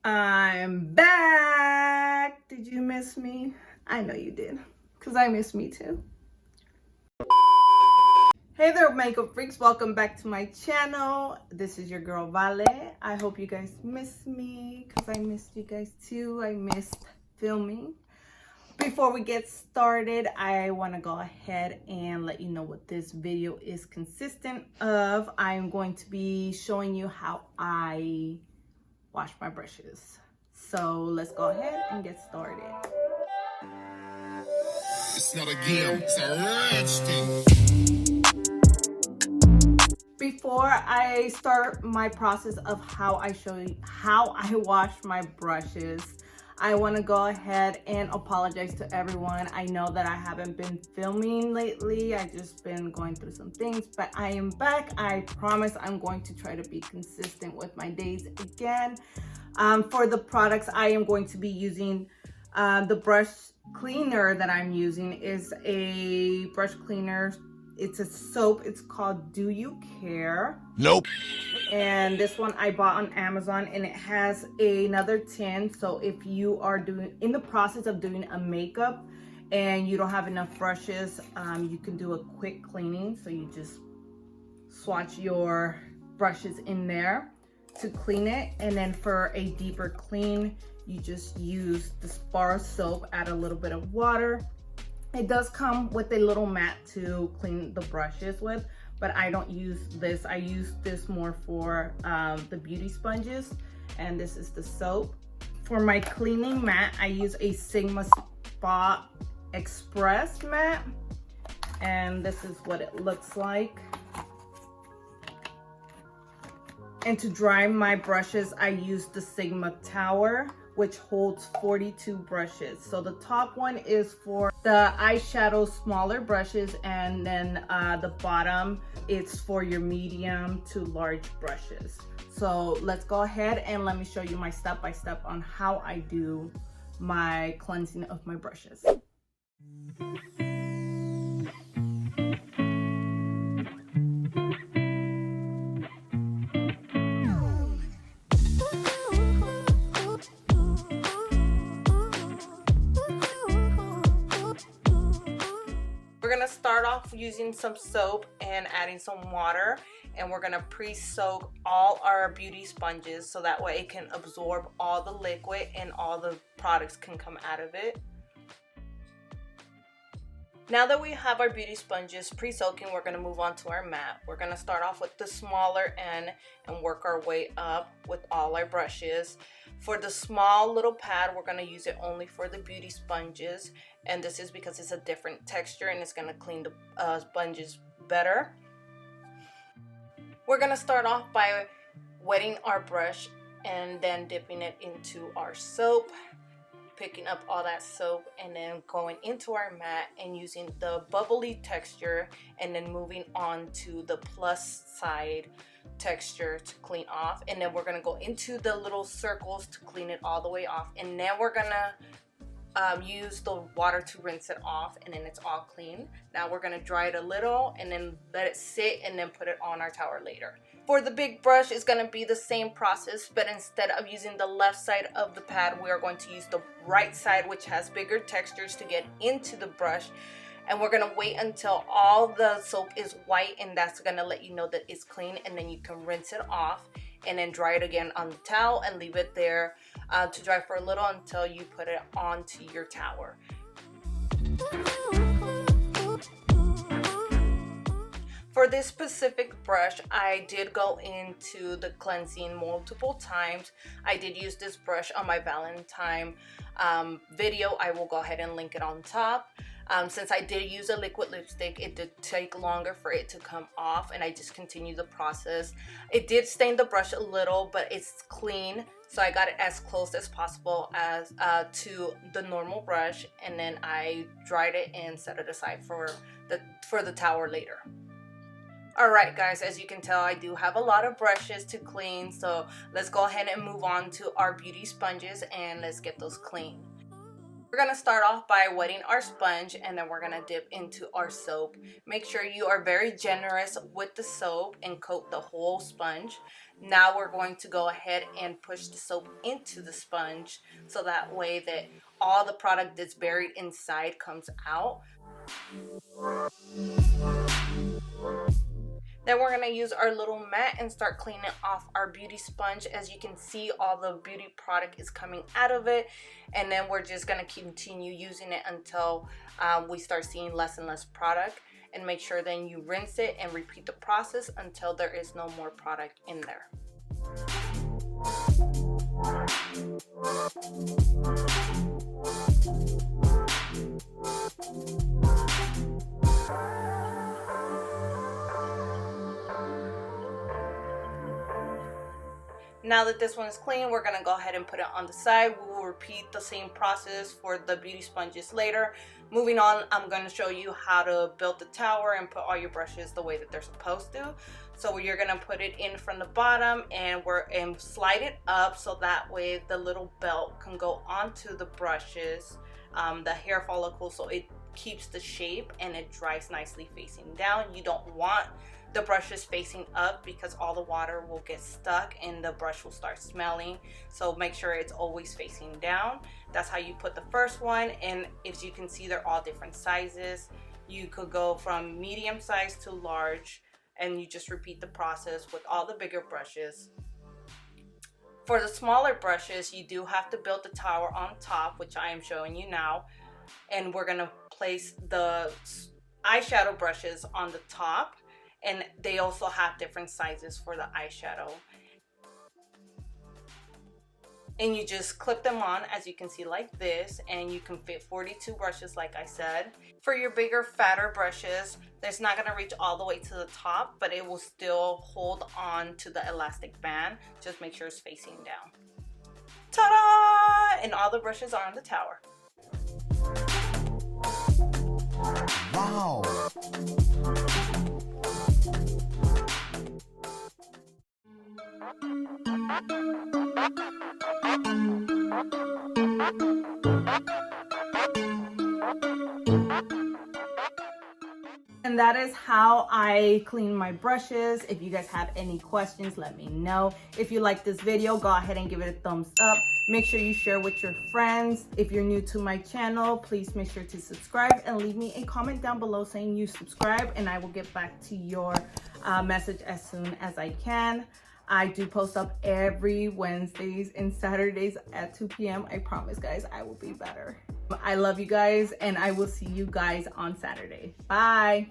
I'm back. Did you miss me? I know you did, because I miss me too. Hey there, makeup freaks. Welcome back to my channel. This is your girl, Vale. I hope you guys missed me, because I missed you guys too. I missed filming. Before we get started, I want to go ahead and let you know what this video is consistent of. I'm going to be showing you how I wash my brushes. So let's go ahead and get started. It's not a game, it's a rich thing. Before I start my process of how I show you how I wash my brushes, I want to go ahead and apologize to everyone. I know that I haven't been filming lately. I've just been going through some things, but I am back. I promise I'm going to try to be consistent with my days again. For the products I am going to be using, the brush cleaner that I'm using is a brush cleaner. It's a soap. It's called DUcare. Nope. And this one I bought on Amazon, and it has another tin. So if you are in the process of doing a makeup and you don't have enough brushes, you can do a quick cleaning. So you just swatch your brushes in there to clean it, and then for a deeper clean, you just use the Savon soap, add a little bit of water. It does come with a little mat to clean the brushes with, but I don't use this. I use this more for the beauty sponges, and this is the soap. For my cleaning mat, I use a Sigma Spa Express mat, and this is what it looks like. And to dry my brushes, I use the Sigma Tower, which holds 42 brushes. So the top one is for the eyeshadow smaller brushes, and then the bottom is for your medium to large brushes. So let's go ahead and let me show you my step-by-step on how I do my cleansing of my brushes. We're gonna start off using some soap and adding some water, and we're gonna pre-soak all our beauty sponges so that way it can absorb all the liquid and all the products can come out of it. Now that we have our beauty sponges pre-soaking, we're gonna move on to our mat. We're gonna start off with the smaller end and work our way up with all our brushes. For the small little pad, we're gonna use it only for the beauty sponges, and this is because it's a different texture and it's gonna clean the sponges better. We're gonna start off by wetting our brush and then dipping it into our soap, picking up all that soap, and then going into our mat and using the bubbly texture, and then moving on to the plus side texture to clean off. And then we're gonna go into the little circles to clean it all the way off, and then we're gonna use the water to rinse it off, and then it's all clean. Now we're gonna dry it a little and then let it sit, and then put it on our tower later. For the big brush, it's gonna be the same process, but instead of using the left side of the pad, we are going to use the right side, which has bigger textures, to get into the brush. And we're gonna wait until all the soap is white, and that's gonna let you know that it's clean, and then you can rinse it off and then dry it again on the towel and leave it there to dry for a little until you put it onto your tower. For this specific brush, I did go into the cleansing multiple times. I did use this brush on my Valentine video. I will go ahead and link it on top. Since I did use a liquid lipstick, it did take longer for it to come off, and I just continued the process. It did stain the brush a little, but it's clean, so I got it as close as possible as to the normal brush, and then I dried it and set it aside for the tower later. Alright guys, as you can tell, I do have a lot of brushes to clean, so let's go ahead and move on to our beauty sponges and let's get those clean. We're going to start off by wetting our sponge, and then we're going to dip into our soap. Make sure you are very generous with the soap and coat the whole sponge. Now we're going to go ahead and push the soap into the sponge so that way that all the product that's buried inside comes out. Then we're going to use our little mat and start cleaning off our beauty sponge. As you can see, all the beauty product is coming out of it. And then we're just going to continue using it until we start seeing less and less product. And make sure then you rinse it and repeat the process until there is no more product in there. Now that this one is clean, we're going to go ahead and put it on the side. We will repeat the same process for the beauty sponges later. Moving on, I'm going to show you how to build the tower and put all your brushes the way that they're supposed to. So you're going to put it in from the bottom and slide it up so that way the little belt can go onto the brushes, the hair follicle, so it keeps the shape and it dries nicely facing down. You don't want the brushes facing up because all the water will get stuck and the brush will start smelling. So make sure it's always facing down. That's how you put the first one. And as you can see, they're all different sizes. You could go from medium size to large, and you just repeat the process with all the bigger brushes. For the smaller brushes, you do have to build the tower on top, which I am showing you now. And we're gonna place the eyeshadow brushes on the top. And they also have different sizes for the eyeshadow. And you just clip them on, as you can see, like this, and you can fit 42 brushes like I said. For your bigger, fatter brushes, it's not gonna reach all the way to the top, but it will still hold on to the elastic band. Just make sure it's facing down. Ta-da! And all the brushes are on the tower. Wow. And that is how I clean my brushes. If you guys have any questions, let me know. If you like this video, go ahead and give it a thumbs up. Make sure you share with your friends. If you're new to my channel, please make sure to subscribe and leave me a comment down below saying you subscribe, and I will get back to your message as soon as I can. I do post up every Wednesdays and Saturdays at 2 p.m. I promise, guys, I will be better. I love you guys, and I will see you guys on Saturday. Bye.